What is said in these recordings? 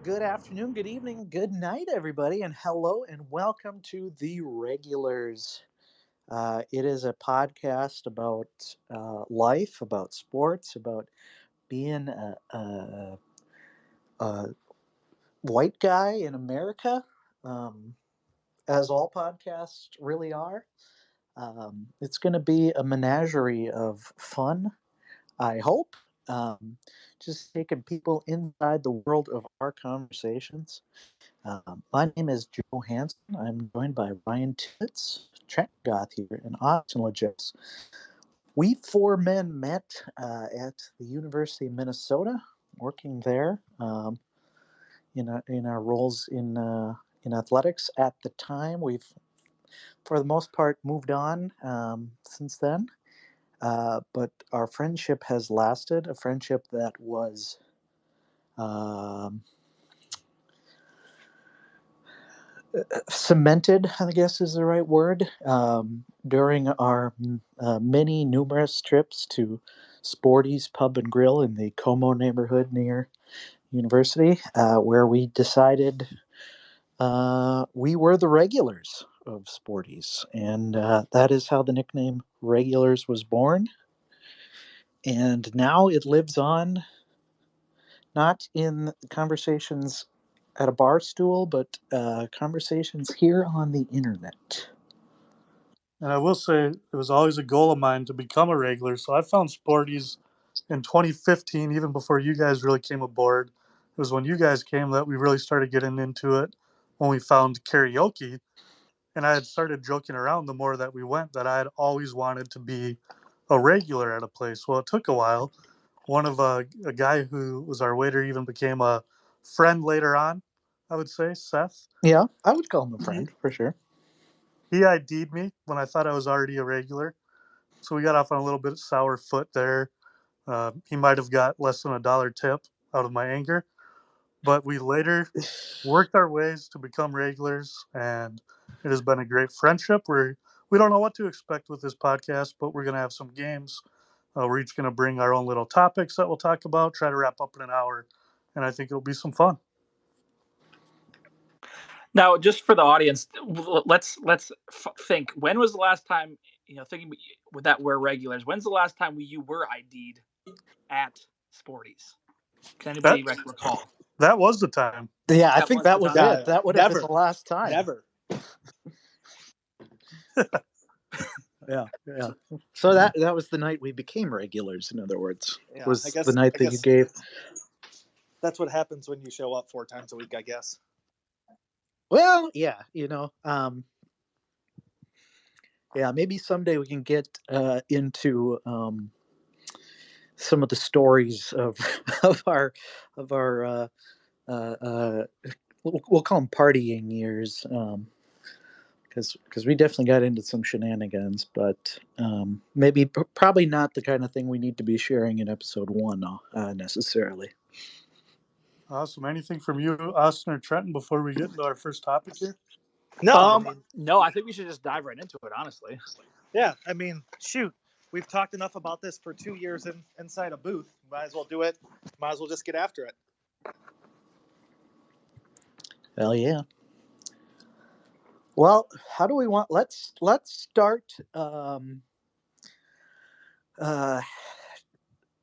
Good afternoon, good evening, good night, everybody, and hello and welcome to The Regulars. It is a podcast about life, about sports, about being a white guy in America, um, as all podcasts really are. It's going to be a menagerie of fun, I hope. Just taking people inside the world of our conversations. My name is Joe Hansen. I'm joined by Ryan Tibbetts, Trent Goth here, and Austin Legis. We four men met at the University of Minnesota, working there in our roles in athletics. At the time, we've for the most part moved on since then, but our friendship has lasted. A friendship that was. Um, Cemented, I guess is the right word, during our many numerous trips to Sporty's Pub and Grill in the Como neighborhood near University, where we decided we were the regulars of Sporty's. And that is how the nickname Regulars was born. And now it lives on, not in conversations at a bar stool, but conversations here on the internet. And I will say it was always a goal of mine to become a regular. So I found Sporties in 2015, even before you guys really came aboard. It was when you guys came that we really started getting into it when we found karaoke. And I had started joking around the more that we went that I had always wanted to be a regular at a place. Well, it took a while. One of a guy who was our waiter even became a friend later on, I would say, Seth. Yeah, I would call him a He, friend for sure. he ID'd me when I thought I was already a regular. So we got off on a little bit of sour foot there. He might have got less than $1 tip out of my anger, but we later worked our ways to become regulars, and it has been a great friendship. We don't know what to expect with this podcast, but we're going to have some games. We're each going to bring our own little topics that we'll talk about, try to wrap up in an hour, and I think it'll be some fun. Now, just for the audience, let's think. When was the last time, thinking with that we're regulars? When's the last time you were ID'd at Sporties? Can That anybody recall? that was the time. Yeah, I That think was the that was time. it. That would have been the last time. Never. Yeah. So that was the night we became regulars. In other words, Yeah, was I guess, the night I that you guess gave. that's what happens when you show up 4 times a week, I guess. Well, yeah, yeah, maybe someday we can get into some of the stories of of our uh, uh, we'll call them partying years, because we definitely got into some shenanigans, but maybe probably not the kind of thing we need to be sharing in episode one necessarily. Awesome. Anything from you, Austin or Trenton, before we get into our first topic here? No, No, I think we should just dive right into it. Honestly, yeah, shoot, we've talked enough about this for 2 years inside a booth. Might as well do it. Might as well just get after it. Hell yeah. Well, how do we want? Let's start. Uh,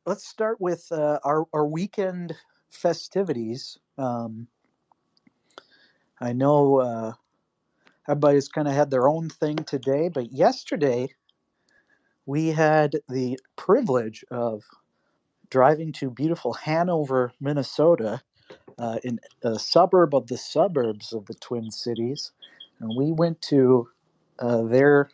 let's start with our weekend festivities. I know everybody's kind of had their own thing today, but yesterday we had the privilege of driving to beautiful Hanover, Minnesota, in a suburb of the suburbs of the Twin Cities, and we went to their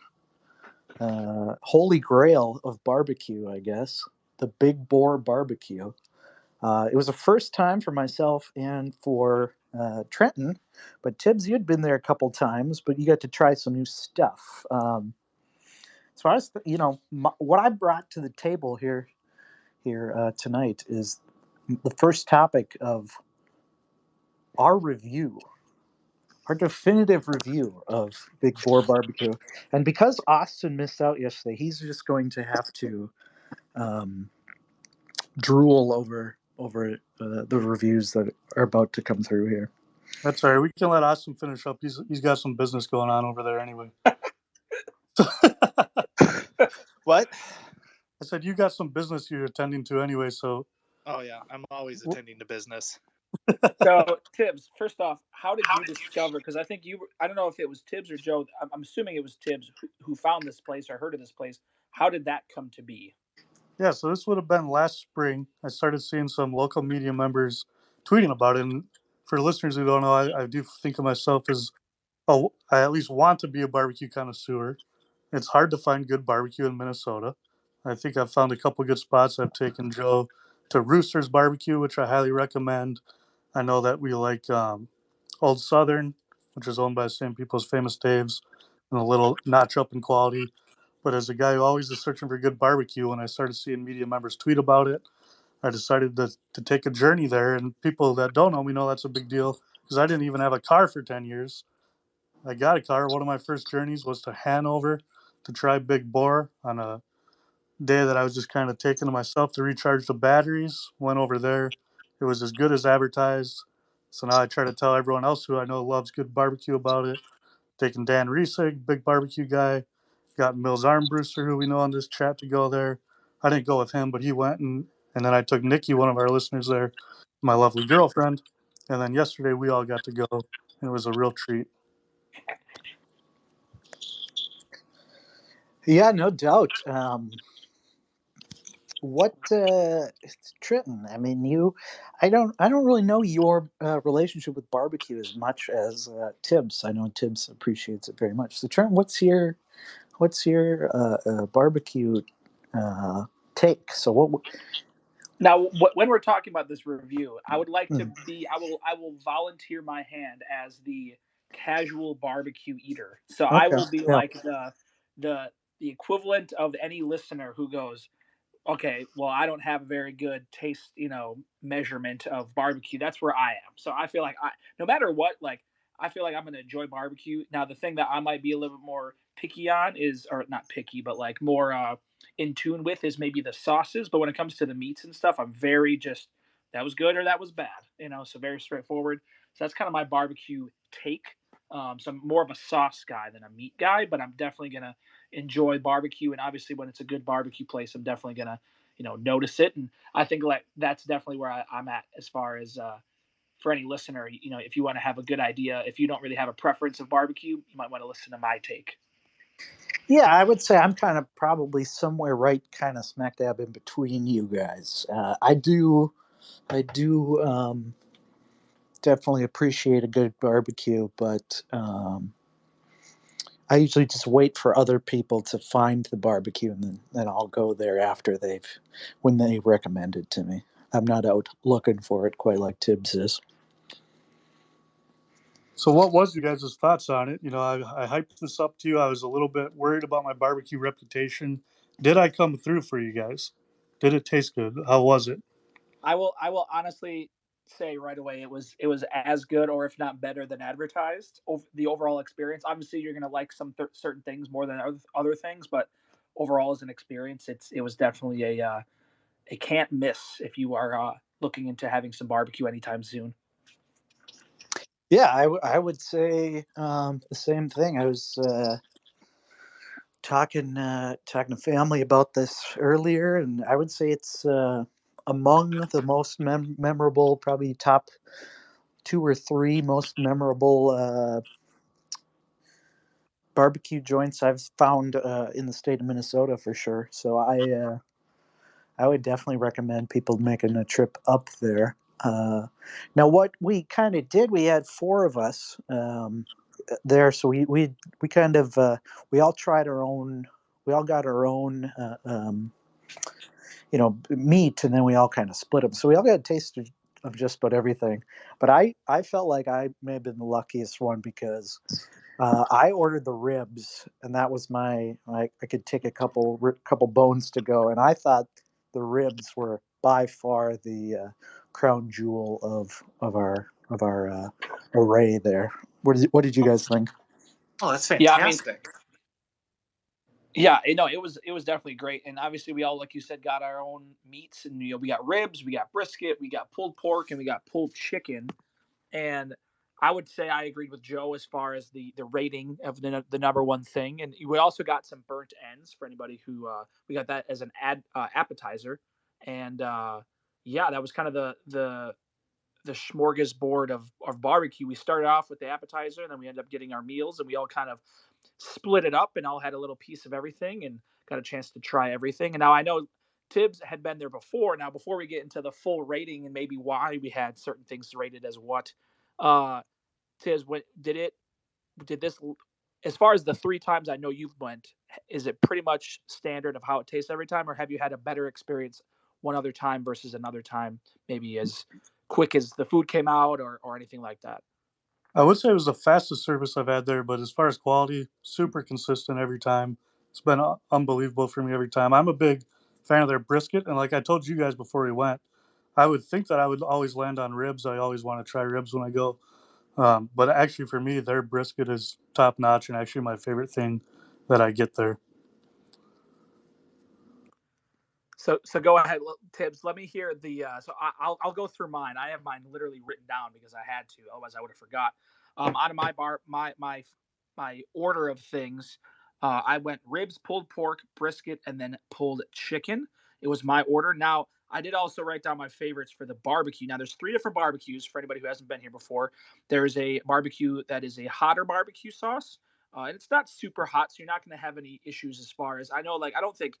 holy grail of barbecue, I guess, the Big Boar BBQ. It was a first time for myself and for Trenton, but Tibbs, you'd been there a couple times, but you got to try some new stuff. So I was, what I brought to the table here tonight is the first topic of our review, our definitive review of Big Boar BBQ. And because Austin missed out yesterday, he's just going to have to drool over over the reviews that are about to come through here. That's all right. We can let Austin finish up. He's got some business going on over there anyway. What? I said you got some business you're attending to anyway, so. Oh yeah, I'm always attending to business. So Tibbs, first off, how did you discover? Because I think I don't know if it was Tibbs or Joe. I'm assuming it was Tibbs who found this place or heard of this place. How did that come to be? Yeah, so this would have been last spring. I started seeing some local media members tweeting about it. And for listeners who don't know, I do think of myself as, I at least want to be a barbecue connoisseur. It's hard to find good barbecue in Minnesota. I think I've found a couple good spots. I've taken Joe to Rooster's Barbecue, which I highly recommend. I know that we like Old Southern, which is owned by the same people as Famous Dave's, and a little notch up in quality. But as a guy who always is searching for good barbecue, when I started seeing media members tweet about it, I decided to take a journey there. And people that don't know me know that's a big deal because I didn't even have a car for 10 years. I got a car. One of my first journeys was to Hanover to try Big Boar on a day that I was just kind of taking to myself to recharge the batteries. Went over there. It was as good as advertised. So now I try to tell everyone else who I know loves good barbecue about it. Taking Dan Riesig, big barbecue guy. Got Mills Armbruster, who we know on this chat, to go there. I didn't go with him, but he went. And then I took Nikki, one of our listeners there, my lovely girlfriend. And then yesterday we all got to go. And it was a real treat. Yeah, no doubt. What Trenton? I mean, I don't really know your relationship with barbecue as much as Tibbs. I know Tibbs appreciates it very much. So Trenton, what's your barbecue take? So what? Now, when we're talking about this review, I would like to Hmm. be. I will volunteer my hand as the casual barbecue eater. So I Okay. will be Yeah. like the the equivalent of any listener who goes, okay, well, I don't have a very good taste, measurement of barbecue. That's where I am. So I feel like no matter what, like I feel like I'm going to enjoy barbecue. Now, the thing that I might be a little bit more picky on is, or not picky, but like more in tune with is maybe the sauces. But when it comes to the meats and stuff, I'm very just that was good or that was bad, so very straightforward. So that's kind of my barbecue take. So I'm more of a sauce guy than a meat guy, but I'm definitely going to enjoy barbecue, and obviously when it's a good barbecue place, I'm definitely gonna notice it. And I think like that's definitely where I'm at as far as for any listener, if you want to have a good idea, if you don't really have a preference of barbecue, you might want to listen to my take. Yeah, I would say I'm kind of probably somewhere right, kind of smack dab in between you guys. I do definitely appreciate a good barbecue, but I usually just wait for other people to find the barbecue, and then I'll go there after when they recommend it to me. I'm not out looking for it quite like Tibbs is. So what was you guys' thoughts on it? I hyped this up to you. I was a little bit worried about my barbecue reputation. Did I come through for you guys? Did it taste good? How was it? I will honestly say right away it was as good or if not better than advertised. The overall experience, obviously you're going to like some certain things more than other things, but overall as an experience, it was definitely a can't miss if you are looking into having some barbecue anytime soon. Yeah, I would say the same thing. I was talking to family about this earlier, and I would say it's among the most memorable, probably top two or three most memorable barbecue joints I've found in the state of Minnesota for sure. So I would definitely recommend people making a trip up there. Now, what we kind of did, we had four of us there, so we kind of we all tried our own. We all got our own, meat, and then we all kind of split them. So we all got a taste of just about everything. But I felt like I may have been the luckiest one because I ordered the ribs, and that was I could take a couple bones to go, and I thought the ribs were by far the crown jewel of our array. There, what did you guys think? Oh, that's Yeah, I mean, fantastic. Yeah, it was definitely great, and obviously we all, like you said, got our own meats, and we got ribs, we got brisket, we got pulled pork, and we got pulled chicken. And I would say I agreed with Joe as far as the rating of the number one thing, and we also got some burnt ends for anybody who we got that as an appetizer, and yeah, that was kind of the smorgasbord of barbecue. We started off with the appetizer, and then we ended up getting our meals, and we all kind of split it up and all had a little piece of everything and got a chance to try everything. And now I know Tibbs had been there before. Now, before we get into the full rating and maybe why we had certain things rated as what, uh, Tibbs, what did this, as far as the 3 times I know you've went, is it pretty much standard of how it tastes every time, or have you had a better experience one other time versus another time, maybe as quick as the food came out or anything like that? I would say it was the fastest service I've had there, but as far as quality, super consistent every time. It's been unbelievable for me every time. I'm a big fan of their brisket, and like I told you guys before we went, I would think that I would always land on ribs. I always want to try ribs when I go. But actually, for me, their brisket is top notch and actually my favorite thing that I get there. So go ahead, Tibbs. Let me hear the. I'll go through mine. I have mine literally written down because I had to. Otherwise, I would have forgot. Out of my order of things, I went ribs, pulled pork, brisket, and then pulled chicken. It was my order. Now I did also write down my favorites for the barbecue. Now there's 3 different barbecues for anybody who hasn't been here before. There's a barbecue that is a hotter barbecue sauce. And it's not super hot, so you're not going to have any issues as far as I know. Like I don't think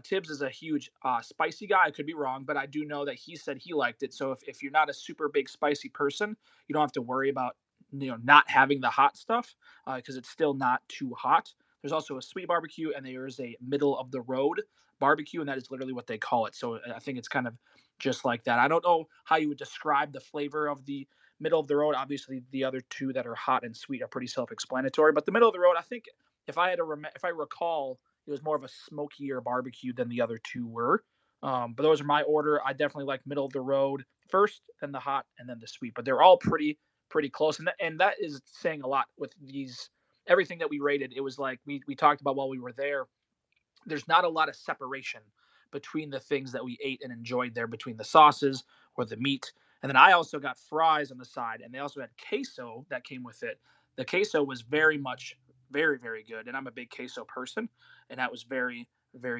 Tibbs is a huge spicy guy. I could be wrong, but I do know that he said he liked it. So if you're not a super big spicy person, you don't have to worry about not having the hot stuff because it's still not too hot. There's also a sweet barbecue, and there's a middle of the road barbecue, and that is literally what they call it. So I think it's kind of just like that. I don't know how you would describe the flavor of the middle of the road. Obviously, the other 2 that are hot and sweet are pretty self-explanatory, but the middle of the road, I think, if I recall, it was more of a smokier barbecue than the other 2 were. But those are my order. I definitely like middle of the road first, then the hot, and then the sweet. But they're all pretty close, and that is saying a lot with these everything that we rated. It was like we talked about while we were there. There's not a lot of separation between the things that we ate and enjoyed there between the sauces or the meat. And then I also got fries on the side, and they also had queso that came with it. The queso was very much very good, and I'm a big queso person, and that was very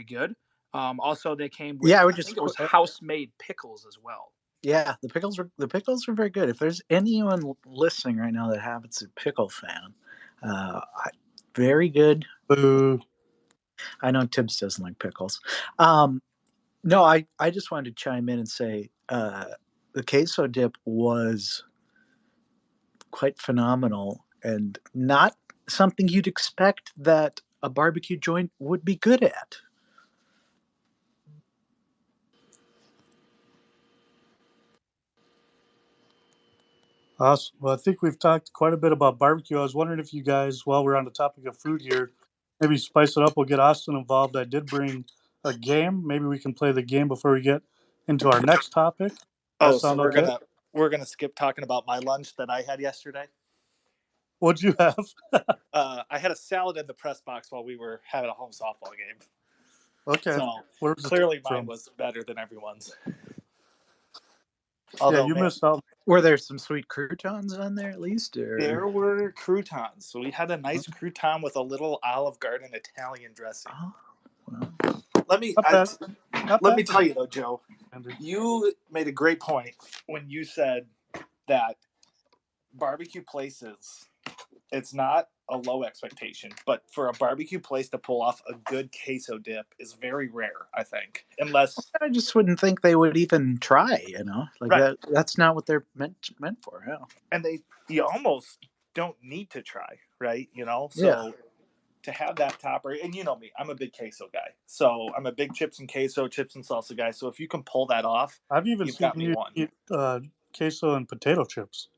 good. Also, they came with Yeah, I would I just think it was house made pickles as well. yeah, the pickles were very good. If there's anyone listening right now that happens a pickle fan, very good. Boo. I know Tibbs doesn't like pickles. Um, no, I just wanted to chime in and say the queso dip was quite phenomenal and not something you'd expect that a barbecue joint would be good at. Awesome. Well, I think we've talked quite a bit about barbecue. I was wondering if you guys, while we're on the topic of food here, maybe spice it up. We'll get Austin involved. I did bring a game. Maybe we can play the game before we get into our next topic. That Oh, so sound we're okay? gonna skip talking about my lunch that I had yesterday. What'd you have? I had a salad in the press box while we were having a home softball game. Okay. So Where's the clearly mine from? was better than everyone's. Yeah, Although, you man, missed out. Were there some sweet croutons on there at least? there Or were croutons. So we had a nice crouton with a little Olive Garden Italian dressing. oh, well, Let me Not bad. Not let bad me for tell you though, Joe, Andy. you made a great point when you said that barbecue places, it's not a low expectation, but for a barbecue place to pull off a good queso dip is very rare, I think. Unless I just wouldn't think they would even try. Like right. that's not what they're meant for. Yeah. And you almost don't need to try, right? Yeah. So to have that topper, and you know me, I'm a big queso guy. So I'm a big chips and queso, chips and salsa guy. So if you can pull that off, I've even you've seen got me you one. eat queso and potato chips.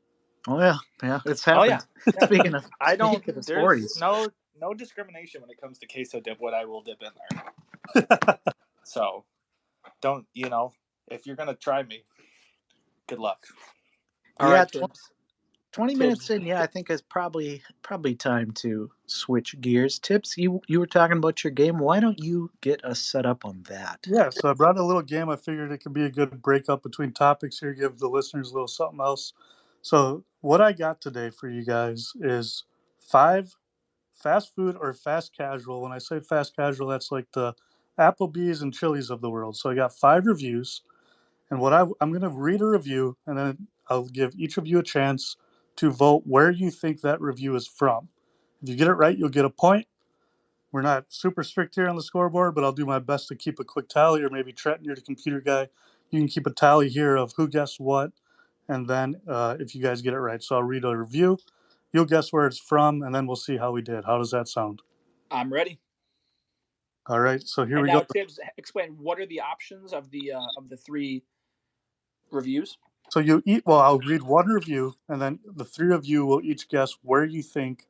Oh yeah. Yeah. It's Oh yeah. happened. Speaking of I don't. speaking of There's sporties. no discrimination when it comes to queso dip. What I will dip in there. So don't if you're gonna try me, good luck. All Yeah. right, Tibbs. 20 minutes in, yeah, I think it's probably time to switch gears. Tips, you were talking about your game. Why don't you get us set up on that? Yeah, so I brought a little game. I figured it could be a good breakup between topics here, give the listeners a little something else. So what I got today for you guys is 5 fast food or fast casual. When I say fast casual, that's like the Applebee's and Chili's of the world. So I got 5 reviews, and I'm going to read a review, and then I'll give each of you a chance to vote where you think that review is from. If you get it right, you'll get a point. We're not super strict here on the scoreboard, but I'll do my best to keep a quick tally, or maybe Trenton, you're the computer guy. You can keep a tally here of who guessed what, and then if you guys get it right. So I'll read a review. You'll guess where it's from, and then we'll see how we did. How does that sound? I'm ready. All right, so here And we now, go. Tibbs, explain what are the options of the 3 reviews. So I'll read one review, and then the 3 of you will each guess where you think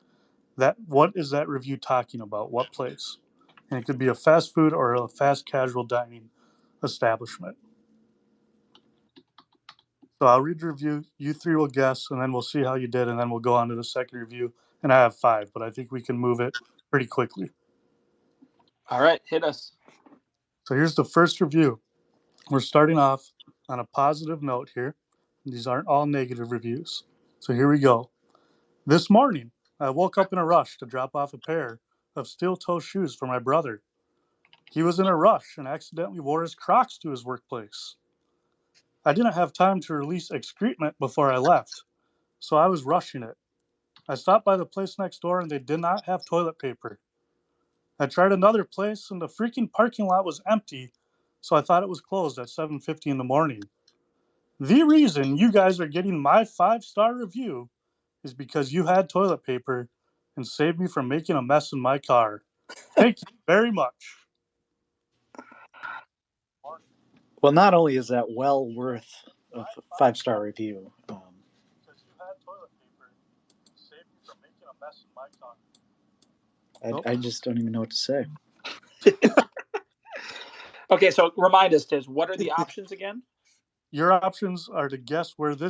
what is that review talking about, what place. And it could be a fast food or a fast casual dining establishment. So I'll read the review, you 3 will guess, and then we'll see how you did, and then we'll go on to the second review. And I have 5, but I think we can move it pretty quickly. All right, hit us. So here's the first review. We're starting off on a positive note here. These aren't all negative reviews. So here we go. This morning, I woke up in a rush to drop off a pair of steel-toe shoes for my brother. He was in a rush and accidentally wore his Crocs to his workplace. I didn't have time to release excrement before I left, so I was rushing it. I stopped by the place next door and they did not have toilet paper. I tried another place and the freaking parking lot was empty, so I thought it was closed at 7:50 in the morning. The reason you guys are getting my 5-star review is because you had toilet paper and saved me from making a mess in my car. Thank you very much. Well, not only is that well worth a 5-star review, Because you had toilet paper and saved me from making a mess in my car. I just don't even know what to say. Okay, so remind us, Tibbs, what are the options again? Your options are to guess what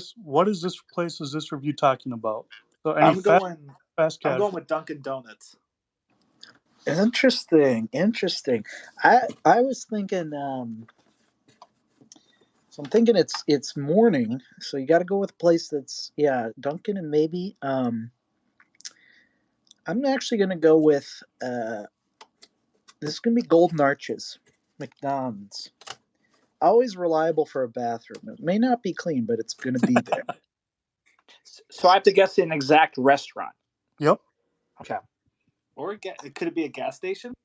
is this place is this review talking about? So I'm fast going casual. with Dunkin' Donuts. Interesting. I was thinking. So I'm thinking it's morning. So you got to go with a place that's Dunkin' and maybe. I'm actually gonna go with. This is gonna be Golden Arches, McDonald's. Always reliable for a bathroom. It may not be clean, but it's gonna be there. So I have to guess an exact restaurant. Yep. Okay. Or could it be a gas station?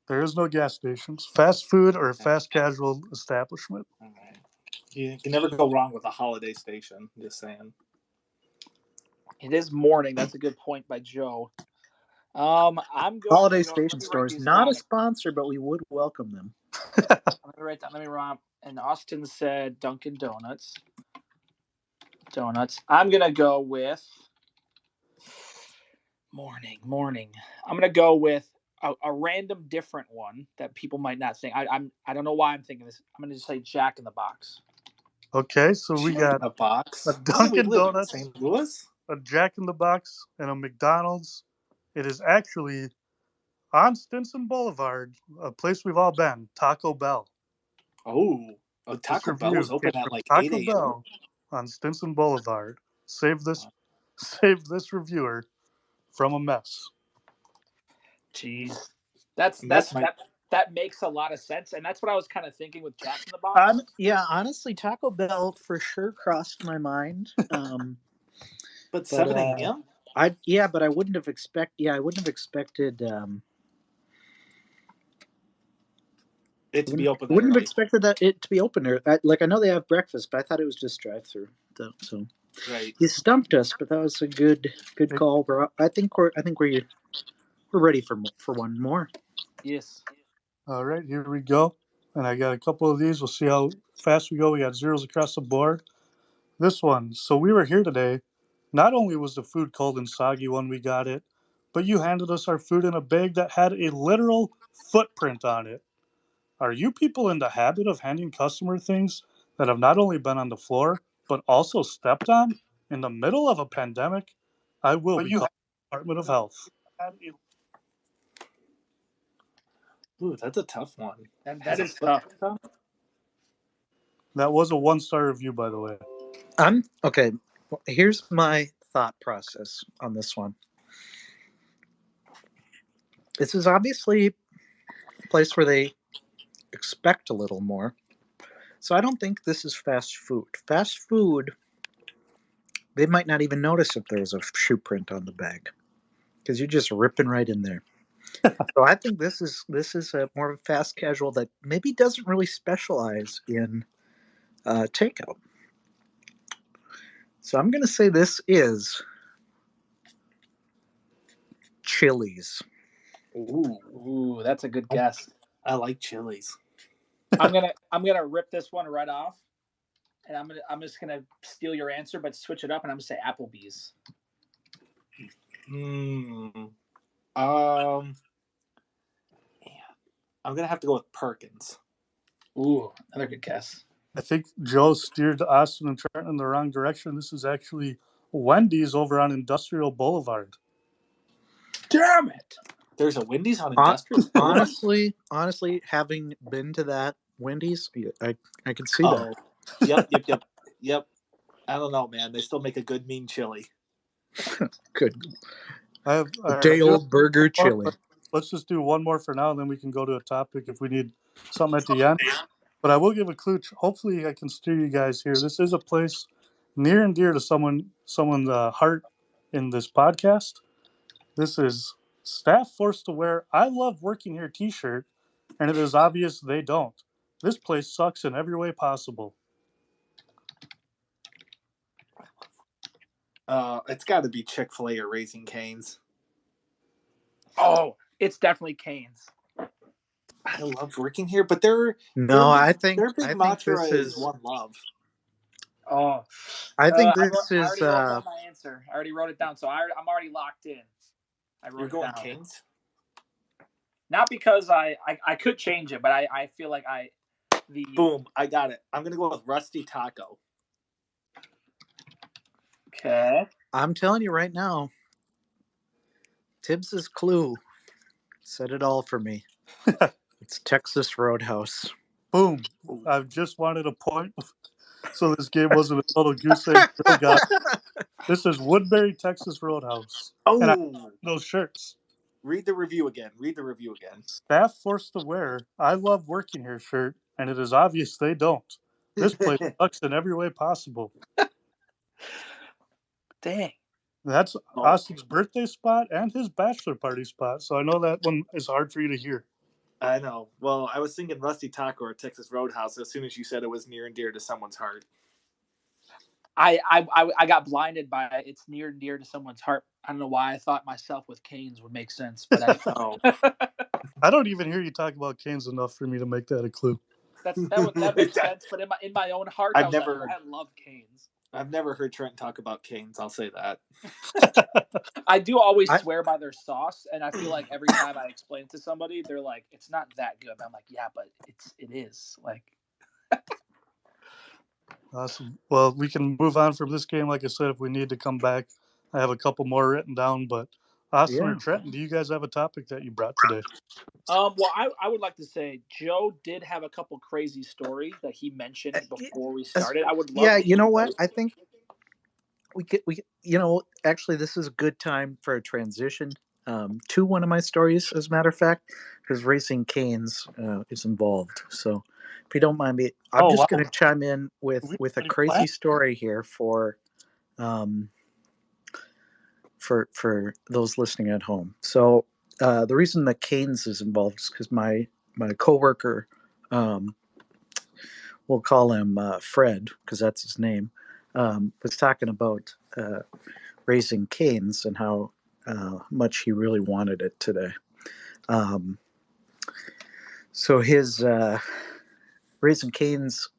There is no gas stations. Fast food or fast casual establishment. All right. You can never go wrong with a Holiday Station. Just saying. It is morning. That's a good point by Joe. I'm going Holiday to go, Station stores, not a sponsor, but we would welcome them. I'm going to write down. Let me write. And Austin said Dunkin' Donuts. I'm going to go with morning. I'm going to go with a random different one that people might not think. I don't know why I'm thinking this. I'm going to just say Jack in the Box. Okay, so we got a box. a Dunkin' Donuts, St. Louis, a Jack in the Box, and a McDonald's. It is actually on Stinson Boulevard, a place we've all been, Taco Bell. Oh, Taco Bell was open at like 8 a.m. Bell on Stinson Boulevard. Save this reviewer from a mess. Jeez, that makes a lot of sense, and that's what I was kind of thinking with Jack in the Box. Honestly, Taco Bell for sure crossed my mind. But 7 a.m. But I wouldn't have expected. I wouldn't have expected. It to be open. Wouldn't have expected it to be open there. I know they have breakfast, but I thought it was just drive-through. So right, you stumped us, but that was a good call. I think we're ready for one more. Yes. All right, here we go. And I got a couple of these. We'll see how fast we go. We got zeros across the board. This one. So we were here today. Not only was the food cold and soggy when we got it, but you handed us our food in a bag that had a literal footprint on it. Are you people in the habit of handing customer things that have not only been on the floor, but also stepped on in the middle of a pandemic, I will be calling the Department of Health. Ooh, that's a tough one. That is tough. That was a 1-star review, by the way. Okay. Here's my thought process on this one. This is obviously a place where they expect a little more. So I don't think this is fast food. Fast food, they might not even notice if there's a shoe print on the bag because you're just ripping right in there. So I think this is a more of a fast casual that maybe doesn't really specialize in takeout. So I'm going to say this is Chili's. Ooh, that's a good guess. I like Chili's. I'm gonna rip this one right off, and I'm just gonna steal your answer, but switch it up, and I'm gonna say Applebee's. I'm gonna have to go with Perkins. Ooh, another good guess. I think Joe steered Austin and Trent in the wrong direction. This is actually Wendy's over on Industrial Boulevard. Damn it! There's a Wendy's on Industrial Boulevard? Honestly, having been to that Wendy's, I can see that. Yep. I don't know, man. They still make a good mean chili. Good. I have Day old burger chili. Let's just do one more for now, and then we can go to a topic if we need something at the end. But I will give a clue. Hopefully, I can steer you guys here. This is a place near and dear to someone's heart in this podcast. This is staff forced to wear "I love working here" T-shirt, and it is obvious they don't. This place sucks in every way possible. It's got to be Chick-fil-A or Raising Cane's. Oh, it's definitely Cane's. I love working here, but I think big mantra this is one love. Oh, I think this I is. already wrote down my answer. I already wrote it down, so I'm already locked in. You're going Cane's? Not because I could change it, but I feel like Boom, I got it. I'm gonna go with Rusty Taco. Okay. I'm telling you right now, Tibbs's clue said it all for me. It's Texas Roadhouse. Boom. I just wanted a point so this game wasn't a total goose egg. Oh, God. This is Woodbury, Texas Roadhouse. Oh, and those shirts. Read the review again. Staff forced to wear "I love working here" shirt, and it is obvious they don't. This place sucks in every way possible. Dang. That's Austin's birthday spot and his bachelor party spot, so I know that one is hard for you to hear. I know. Well, I was thinking Rusty Taco or Texas Roadhouse as soon as you said it was near and dear to someone's heart. I got blinded by it. It's near and dear to someone's heart. I don't know why I thought myself with Cane's would make sense, but I don't even hear you talk about Cane's enough for me to make that a clue. That makes sense, but in my own heart, I love Cane's. I've never heard Trent talk about Cane's. I'll say that. I do always swear by their sauce, and I feel like every time I explain it to somebody, they're like, "It's not that good." But I'm like, "Yeah, but it is." Like, awesome. Well, we can move on from this game. Like I said, if we need to come back, I have a couple more written down. But Austin or Trenton, do you guys have a topic that you brought today? Well, I would like to say Joe did have a couple crazy stories that he mentioned before we started. I would love. Yeah, you know what? I think we actually this is a good time for a transition to one of my stories, as a matter of fact, because Racing Cane's is involved. So if you don't mind me, I'm just going to chime in with a crazy story here for those listening at home. So the reason that Cane's is involved is because my coworker, we'll call him Fred because that's his name, was talking about Raising Cane's and how much he really wanted it today. So his Raising Cane's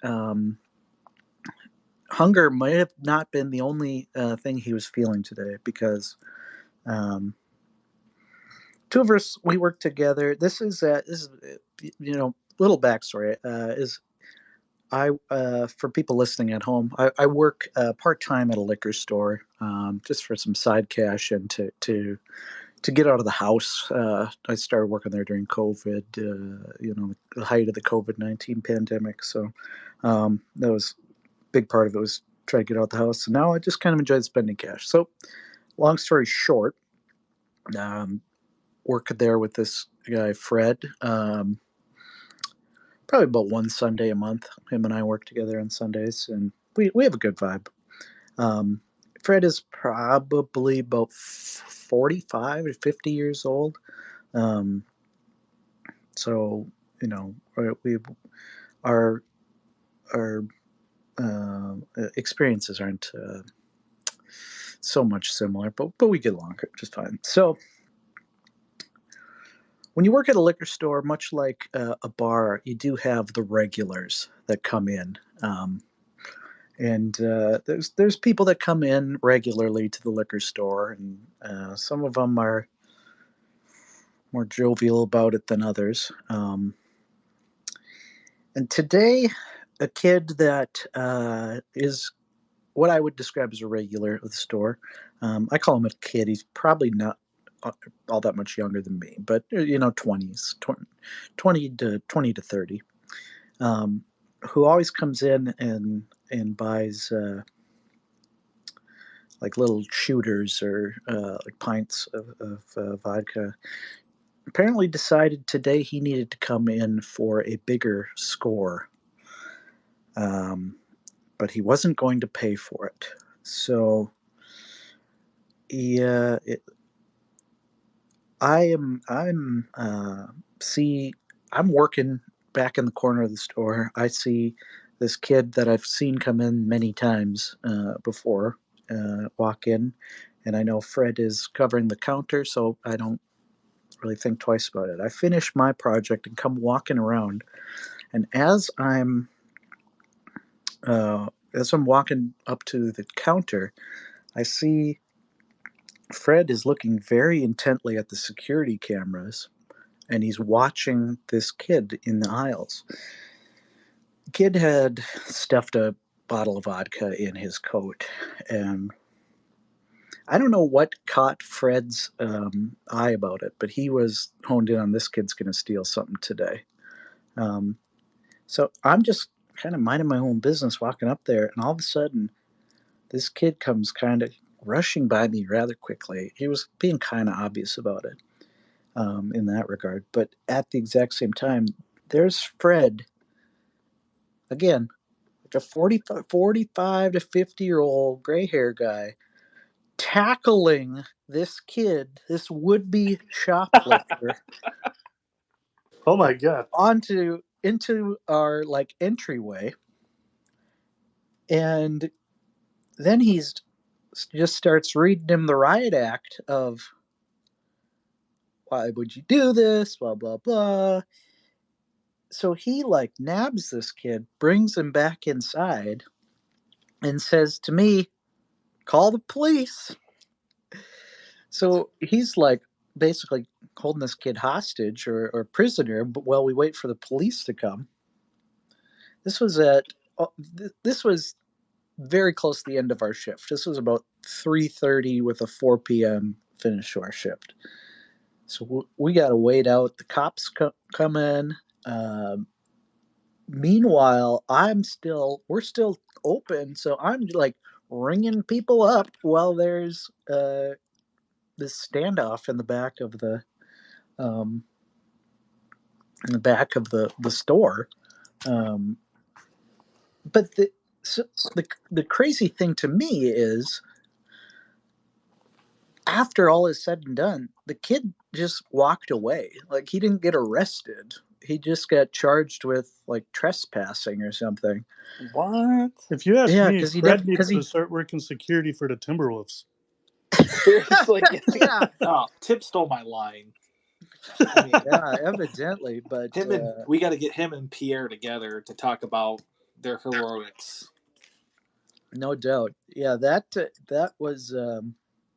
hunger might have not been the only thing he was feeling today, because two of us, we work together. This is little backstory is For people listening at home, I work part-time at a liquor store, just for some side cash and to get out of the house. I started working there during COVID, the height of the COVID-19 pandemic. So that was a big part of it, was try to get out of the house. And now I just kind of enjoy spending cash. So long story short, worked there with this guy, Fred, probably about one Sunday a month. Him and I work together on Sundays, and we have a good vibe. Um, Fred is probably about 45 to 50 years old. So, we our experiences aren't so much similar, but we get along just fine. So, when you work at a liquor store, much like a bar, you do have the regulars that come in. And there's people that come in regularly to the liquor store, and some of them are more jovial about it than others. And today, a kid that is what I would describe as a regular of the store. I call him a kid. He's probably not all that much younger than me, but 20s, 20 to 30. Who always comes in and buys like little shooters or like pints of vodka. Apparently decided today he needed to come in for a bigger score, but he wasn't going to pay for it. So yeah, I'm working back in the corner of the store. I see this kid that I've seen come in many times before walk in, and I know Fred is covering the counter, so I don't really think twice about it. I finish my project and come walking around, and as I'm walking up to the counter, I see Fred is looking very intently at the security cameras, and he's watching this kid in the aisles. The kid had stuffed a bottle of vodka in his coat, and I don't know what caught Fred's eye about it, but he was honed in on this kid's going to steal something today. So I'm just kind of minding my own business, walking up there, and all of a sudden, this kid comes kind of rushing by me rather quickly. He was being kind of obvious about it in that regard. But at the exact same time, there's Fred, again, like a 45 to 50-year-old gray hair guy, tackling this kid, this would-be shoplifter, Oh my god. into our like entryway. And then he's just starts reading him the riot act of, why would you do this, blah blah blah. So he like nabs this kid, brings him back inside, and says to me, call the police. So he's like basically holding this kid hostage or prisoner, but while we wait for the police to come. This was very close to the end of our shift. This was about 3:30 with a 4 p.m. finish to our shift. So we got to wait out. The cops come in. Meanwhile, we're still open. So I'm like ringing people up while there's this standoff in the back of the store. But the crazy thing to me is, after all is said and done, the kid just walked away. Like, he didn't get arrested. He just got charged with like trespassing or something. What? If you ask Yeah, me, Fred needs to start working security for the Timberwolves. Seriously. Yeah. Oh, Tip stole my line. Yeah, evidently, but we got to get him and Pierre together to talk about their heroics. No doubt. Yeah, that was.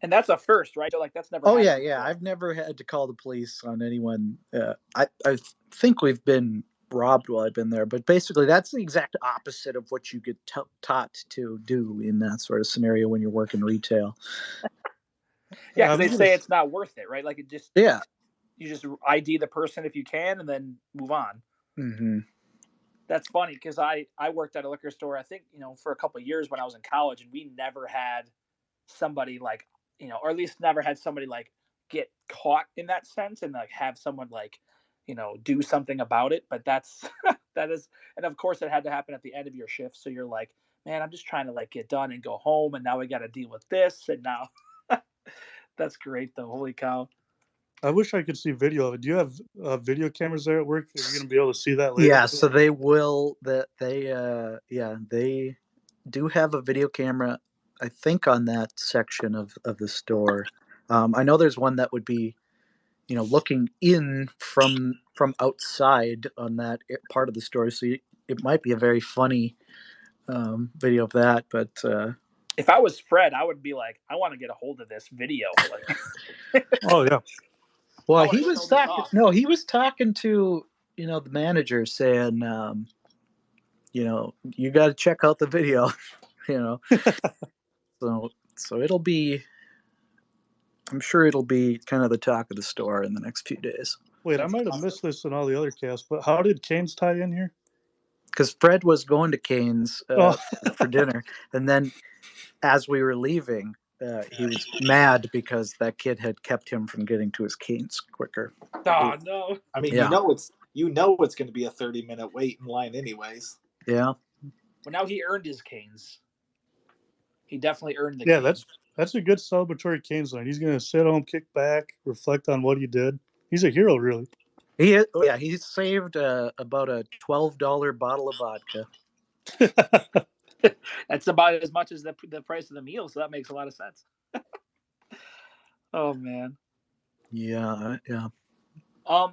And that's a first, right? So, like, that's never. Oh happened yeah. before. I've never had to call the police on anyone. I think we've been robbed while I've been there. But basically, that's the exact opposite of what you get taught to do in that sort of scenario when you're working retail. Yeah, because they say it's not worth it, right? Like it just Yeah. You just ID the person if you can, and then move on. Mm-hmm. That's funny because I worked at a liquor store. I think for a couple of years when I was in college, and we never had somebody like or at least never had somebody like get caught in that sense, and like have someone like do something about it. But that's that is, and of course it had to happen at the end of your shift. So you're like, man, I'm just trying to like get done and go home, and now we got to deal with this, and now that's great though. Holy cow. I wish I could see video of it. Do you have video cameras there at work? Are you going to be able to see that later? Yeah, so they will. They do have a video camera, I think, on that section of the store. I know there's one that would be, looking in from outside on that part of the store. So it might be a very funny video of that. But if I was Fred, I would be like, I want to get a hold of this video. Like, oh yeah. Well, he was talking. No, he was talking to the manager, saying, you got to check out the video. So it'll be. I'm sure it'll be kind of the talk of the store in the next few days. Wait, I might have missed this in all the other casts, but how did Cane's tie in here? Because Fred was going to Cane's for dinner, and then as we were leaving, he was mad because that kid had kept him from getting to his Cane's quicker. Oh no! I mean, Yeah. it's going to be a 30-minute wait in line, anyways. Yeah. Well, now he earned his Cane's. He definitely earned the. Yeah, Cane's. that's a good celebratory Cane's night. He's gonna sit home, kick back, reflect on what he did. He's a hero, really. He saved about a $12 bottle of vodka. That's about as much as the price of the meal, so that makes a lot of sense. Oh man. Yeah.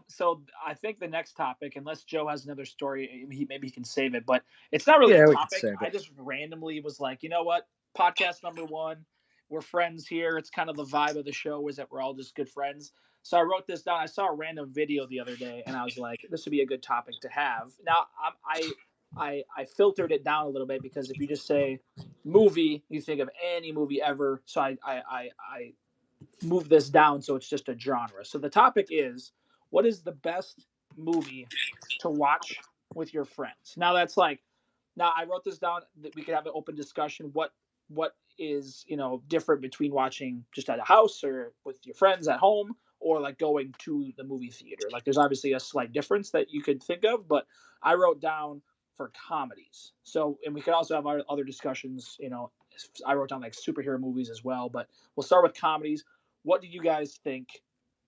So I think the next topic, unless Joe has another story, maybe he can save it, but it's not really a topic. I just randomly was like, you know what? Podcast number 1. We're friends here. It's kind of the vibe of the show is that we're all just good friends. So I wrote this down. I saw a random video the other day, and I was like, this would be a good topic to have. Now, I filtered it down a little bit because if you just say movie, you think of any movie ever. So I moved this down so it's just a genre. So the topic is, what is the best movie to watch with your friends? Now I wrote this down that we could have an open discussion. What is different between watching just at a house or with your friends at home, or like going to the movie theater? Like there's obviously a slight difference that you could think of, but I wrote down for comedies. So, and we could also have our other discussions. I wrote down like superhero movies as well, but we'll start with comedies. What do you guys think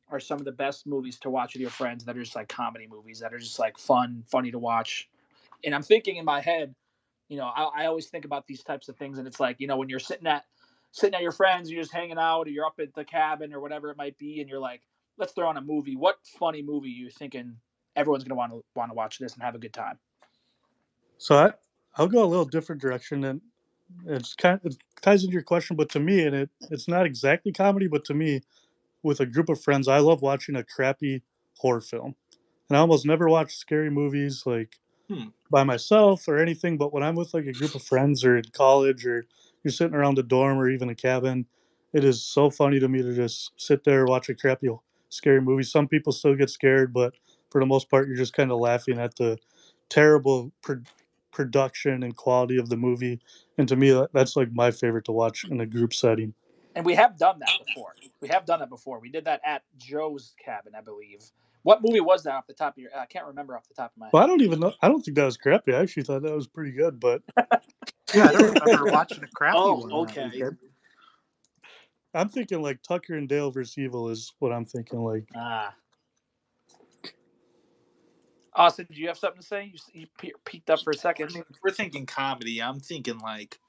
are some of the best movies to watch with your friends that are just like comedy movies that are just like funny to watch? And I'm thinking in my head, I always think about these types of things, and it's like, when you're sitting at your friends, you're just hanging out, or you're up at the cabin or whatever it might be, and you're like, let's throw on a movie. What funny movie are you thinking everyone's going to want to watch this and have a good time? So I'll go a little different direction, and it ties into your question, but to me, and it's not exactly comedy, but to me, with a group of friends, I love watching a crappy horror film. And I almost never watch scary movies like by myself or anything, but when I'm with like a group of friends or in college or you're sitting around a dorm or even a cabin, it is so funny to me to just sit there and watch a crappy scary movie. Some people still get scared, but for the most part, you're just kind of laughing at the terrible production and quality of the movie. And to me, that's like my favorite to watch in a group setting. And we have done that before. We did that at Joe's cabin, I believe. What movie was that off the top of your? I can't remember off the top of my head. Well, I don't even know. I don't think that was crappy. I actually thought that was pretty good, but yeah, I don't remember watching a crappy one. Okay. I'm thinking like Tucker and Dale vs. Evil is what I'm thinking. Like, Austin, do you have something to say? You peeked up for a second. We're thinking comedy. I'm thinking like,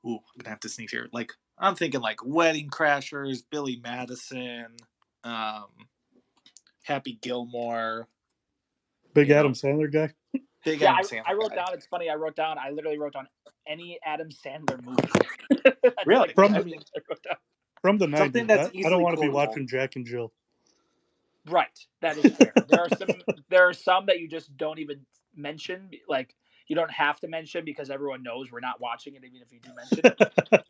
I'm gonna have to sneeze here. Like, I'm thinking like Wedding Crashers, Billy Madison, Happy Gilmore. Big Adam Sandler guy. Big Adam Sandler. I wrote down. It's funny. I literally wrote down any Adam Sandler movie. Really? From the 90s. Something that's I don't want to be watching Jack and Jill. Right. That is fair. There are some that you just don't even mention. Like you don't have to mention because everyone knows we're not watching it, even if you do mention it.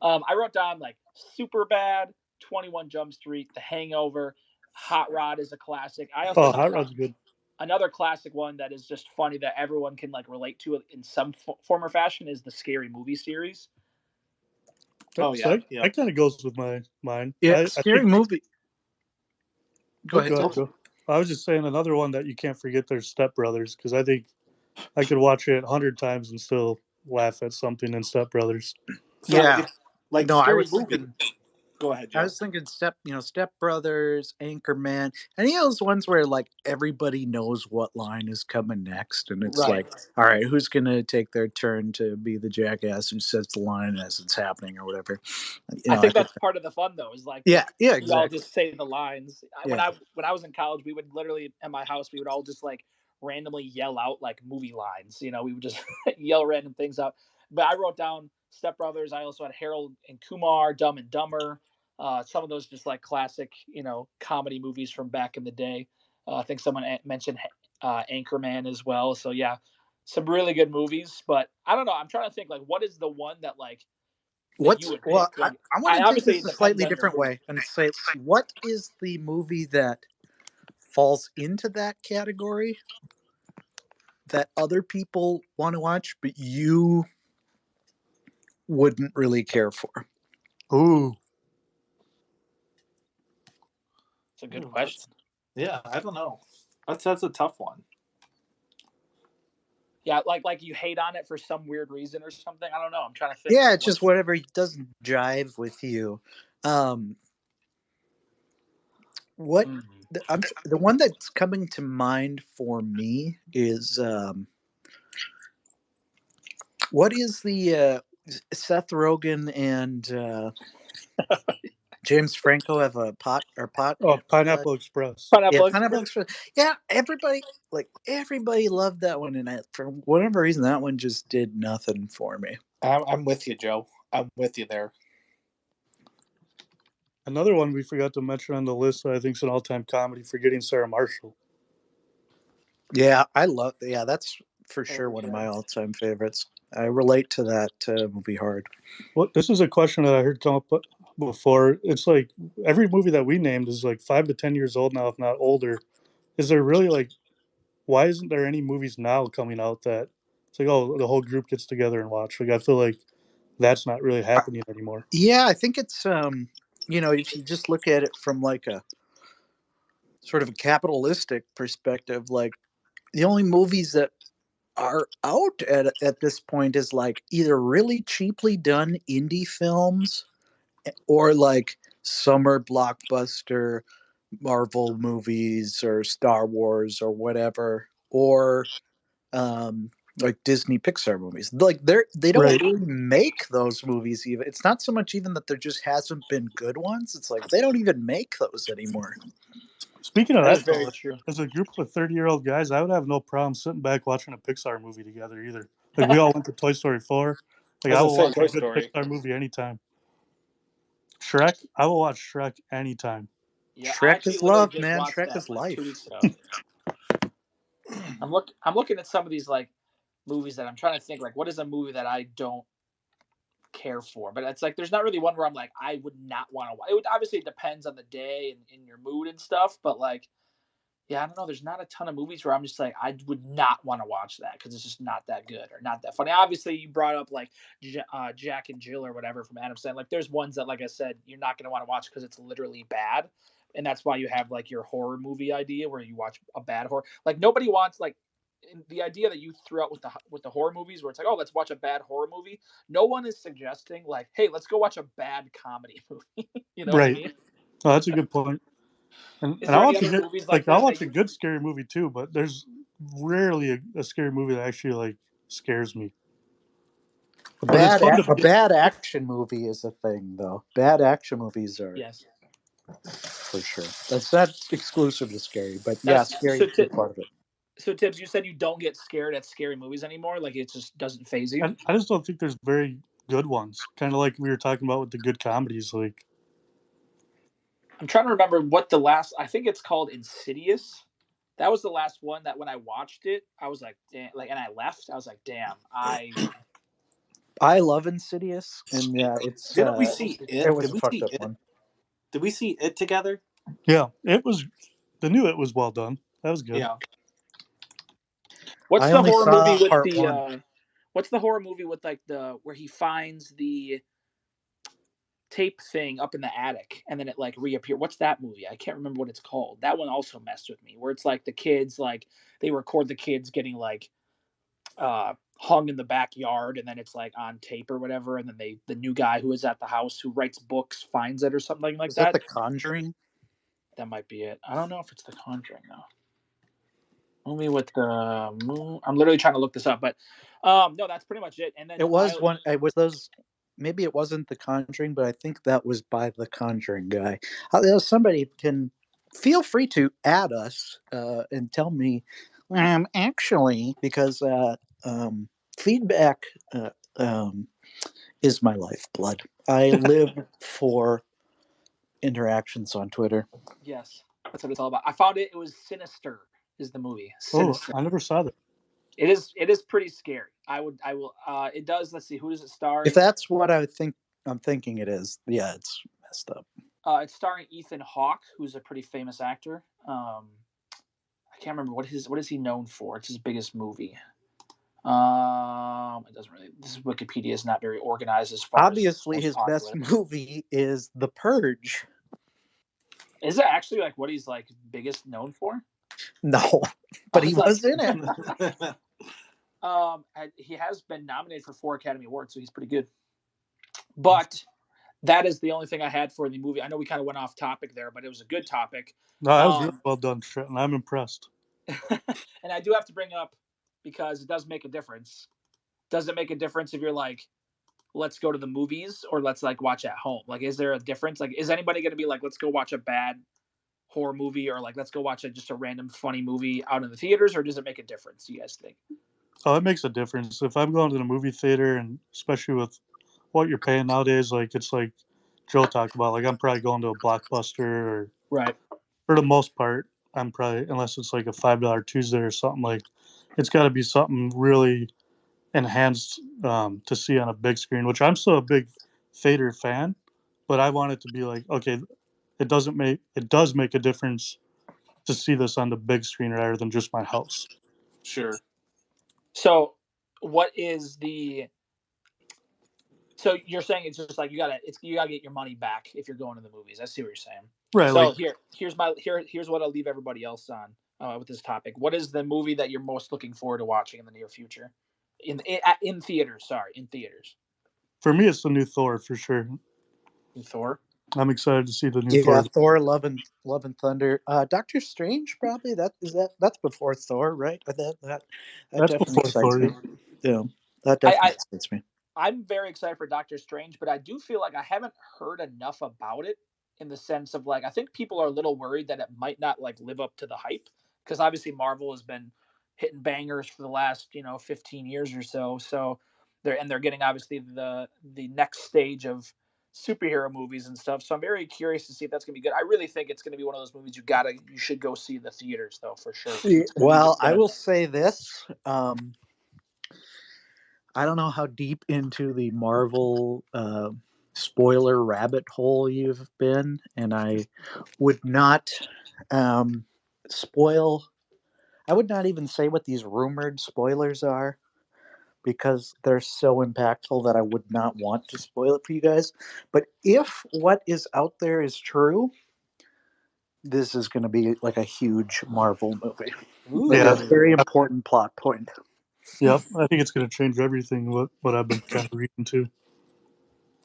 I wrote down like Super Bad, 21 Jump Street, The Hangover, Hot Rod is a classic. I also Hot Rod's good. another classic one that is just funny that everyone can like relate to it in some form or fashion is the Scary Movie series. Oh yeah, that kind of goes with mine. Yeah, I scary think, movie. Go ahead. Go. I was just saying another one that you can't forget. There's Step Brothers, because I think I could watch it 100 times and still laugh at something in Step Brothers. So Yeah. like No, I Scary was Movie. thinking. Go ahead, Joe. I was thinking Step Brothers, Anchorman, any of those ones where like everybody knows what line is coming next, and it's Right. like, all right, who's gonna take their turn to be the jackass who says the line as it's happening or whatever. I think that's part of the fun though. Is like yeah, we all exactly. just say the lines. Yeah. When I was in college, we would literally at my house we would all just like randomly yell out like movie lines. You know, we would just yell random things out. But I wrote down Step Brothers. I also had Harold and Kumar, Dumb and Dumber. Some of those just like classic, comedy movies from back in the day. I think someone mentioned Anchorman as well. So yeah, some really good movies. But I don't know. I'm trying to think like what is the one that like that you would pick? Like, I want to take obviously this it a depends slightly on your different mood. way and say, what is the movie that falls into that category that other people want to watch, but you wouldn't really care for? Ooh. It's a good question. Yeah, I don't know. That's a tough one. Yeah, like you hate on it for some weird reason or something. I don't know. I'm trying to think. Yeah, like, it's just whatever doesn't jive with you. What the one that's coming to mind for me is what is the Seth Rogen and James Franco have a pot. Oh, Pineapple Express. Pineapple Pineapple Express. Express. Yeah, everybody loved that one, and for whatever reason, that one just did nothing for me. I'm with you, Joe. I'm with you there. Another one we forgot to mention on the list that I think is an all-time comedy, Forgetting Sarah Marshall. Yeah, that's for sure one of my all-time favorites. I relate to that movie hard. Well, this is a question that I heard come up before. It's like every movie that we named is like 5 to 10 years old now, if not older. Is there really why isn't there any movies now coming out that it's like, oh, the whole group gets together and watch? Like, I feel like that's not really happening anymore. Yeah, I think it's if you just look at it from like a sort of a capitalistic perspective, like the only movies that are out at this point is like either really cheaply done indie films or like summer blockbuster Marvel movies or Star Wars or whatever, or like Disney Pixar movies. Like they don't Right. really make those movies even. It's not so much even that there just hasn't been good ones. It's like they don't even make those anymore. Speaking of That's that, very though, true. as a group of 30-year-old guys, I would have no problem sitting back watching a Pixar movie together either. Like, we all went to Toy Story 4. Like, I will watch a good Pixar movie anytime. Shrek, I will watch Shrek anytime. Yeah, I Shrek actually is literally love, just man. watched Shrek that is like 2 life. weeks ago. I'm looking at some of these like movies that I'm trying to think like what is a movie that I don't care for, but it's like there's not really one where I'm like I would not want to watch. It depends on the day and in your mood and stuff, but like yeah, I don't know. There's not a ton of movies where I'm just like I would not want to watch that because it's just not that good or not that funny. Obviously, you brought up like Jack and Jill or whatever from Adam Sandler. Like there's ones that, like I said, you're not going to want to watch because it's literally bad, and that's why you have like your horror movie idea where you watch a bad horror. Like nobody wants like the idea that you threw out with the horror movies where it's like, oh, let's watch a bad horror movie. No one is suggesting like, hey, let's go watch a bad comedy movie. You know what I mean? Oh, that's a good point. And Is I there any watch other movies like I'll that watch a you good scary movie too, but there's rarely a scary movie that actually like scares me. But it's fun A to bad action movie is a thing, though. Bad action movies are yes. for sure. That's not exclusive to scary, but yeah, scary is a big part of it. So Tibbs, you said you don't get scared at scary movies anymore. Like it just doesn't phase you. I just don't think there's very good ones. Kind of like we were talking about with the good comedies. Like I'm trying to remember what the last. I think it's called Insidious. That was the last one that when I watched it, I was like, damn, like, and I left. I was like, damn, I love Insidious, and yeah, it's Didn't we see it? it was Did a we fucked see up it? one. Did we see it together? Yeah, it was. The new it was well done. That was good. Yeah. What's I the only horror saw movie with part the? one. What's the horror movie with like the where he finds the tape thing up in the attic and then it like reappear? What's that movie? I can't remember what it's called. That one also messed with me. Where it's like the kids like they record the kids getting like hung in the backyard and then it's like on tape or whatever and then the new guy who is at the house who writes books finds it or something like Is that that. The Conjuring? That might be it. I don't know if it's The Conjuring though. Movie with the moon. I'm literally trying to look this up, but no, that's pretty much it. And then It was one. It was those. Maybe it wasn't The Conjuring, but I think that was by the Conjuring guy. Somebody can feel free to add us and tell me. Actually, because feedback is my lifeblood. I live for interactions on Twitter. yes, that's what it's all about. I found it. It was Sinister. Is the movie Oh, Sinister? I never saw that. It is. It is pretty scary. I will. It does. Let's see. Who does it star? If that's what I'm thinking it is, yeah, it's messed up. It's starring Ethan Hawke, who's a pretty famous actor. I can't remember what is he known for. It's his biggest movie. It doesn't really. This Wikipedia is not very organized as far Obviously, as his popular. best movie is The Purge. Is it actually like what he's like biggest known for? No, but he like, was in it. He has been nominated for 4 Academy Awards, so he's pretty good. But that is the only thing I had for the movie. I know we kind of went off topic there, but it was a good topic. No, that was really well done, Trenton. I'm impressed. And I do have to bring up because it does make a difference. Does it make a difference if you're like, let's go to the movies or let's like watch at home? Like, is there a difference? Like, is anybody going to be like, let's go watch a bad horror movie or like let's go watch just a random funny movie out in the theaters, or does it make a difference, do you guys think? Oh, it makes a difference. If I'm going to the movie theater, and especially with what you're paying nowadays, like it's like Joe talked about, like I'm probably going to a Blockbuster, or Right. for the most part, I'm probably, unless it's like a $5 Tuesday or something, like it's got to be something really enhanced to see on a big screen, which I'm still a big theater fan, but I want it to be like, okay, it does make a difference to see this on the big screen rather than just my house. Sure. So what is the so you're saying it's just like you gotta get your money back if you're going to the movies. I see what you're saying. Right. So Like, here's what I'll leave everybody else on with this topic. What is the movie that you're most looking forward to watching in the near future? In theaters, sorry, in theaters. for me, it's the new Thor for sure. Thor. I'm excited to see the new You Thor. got Thor, Love and Thunder. Doctor Strange, probably that's before Thor, right? But that That's definitely before excites Thor. me. Yeah, that definitely excites me. I'm very excited for Doctor Strange, but I do feel like I haven't heard enough about it in the sense of like I think people are a little worried that it might not like live up to the hype because obviously Marvel has been hitting bangers for the last 15 years or so. So they're getting obviously the next stage of superhero movies and stuff. So I'm very curious to see if that's gonna be good. I really think it's gonna be one of those movies you should go see in the theaters though for sure. Well, I will say this. I don't know how deep into the Marvel spoiler rabbit hole you've been, and I would not spoil. I would not even say what these rumored spoilers are because they're so impactful that I would not want to spoil it for you guys. But if what is out there is true, this is going to be like a huge Marvel movie. Like Yeah. a very important plot point. Yep. I think it's going to change everything. What I've been kind of reading too.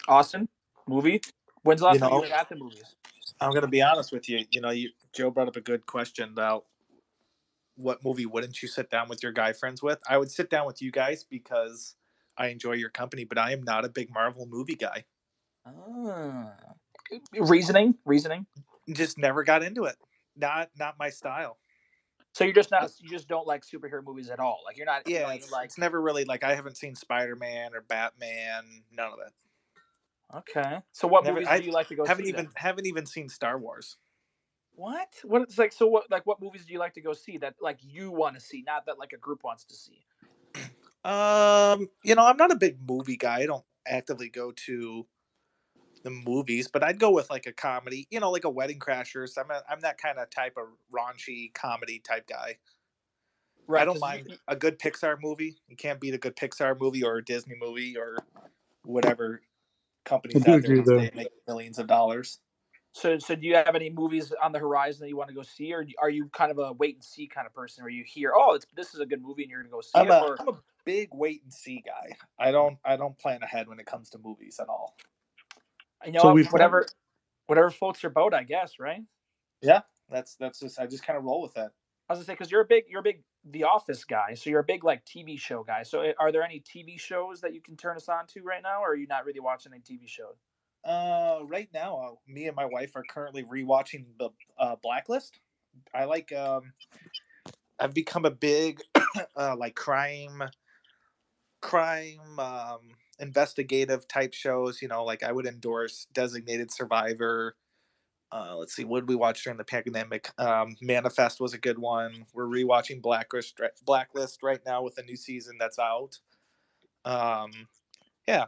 Austin, movie. When's the last time you were at the movies? I'm going to be honest with you. Joe brought up a good question about what movie wouldn't you sit down with your guy friends with? I would sit down with you guys because I enjoy your company, but I am not a big Marvel movie guy. Reasoning. Just never got into it. Not my style. So you're just not. You just don't like superhero movies at all. Like you're not. Yeah, it's never really like I haven't seen Spider-Man or Batman. None of that. Okay. So what movies I do you like to go see then? haven't even seen Star Wars. What? What it's like? So what movies do you like to go see that like you want to see, not that like a group wants to see? I'm not a big movie guy. I don't actively go to the movies, but I'd go with like a comedy, like a Wedding Crashers. I'm that kind of type of raunchy comedy type guy. I Right, don't because mind a good Pixar movie. You can't beat a good Pixar movie or a Disney movie or whatever I companies do out there agree these though. days make millions of dollars. so do you have any movies on the horizon that you want to go see, or are you kind of a wait and see kind of person where you hear, oh, this is a good movie and you're gonna go see I'm it, a or I'm a big wait and see guy. I don't plan ahead when it comes to movies at all. you know So what, we've whatever floats your boat, I guess, right? Yeah, that's just I just kind of roll with that. I was gonna say because you're a big The Office guy, so you're a big like TV show guy. So are there any TV shows that you can turn us on to right now, or are you not really watching any TV shows? Right now, me and my wife are currently rewatching the Blacklist. I like. I've become a big like crime investigative type shows. Like I would endorse Designated Survivor. Let's see, what did we watch during the pandemic? Manifest was a good one. We're rewatching Blacklist right now with a new season that's out. Yeah,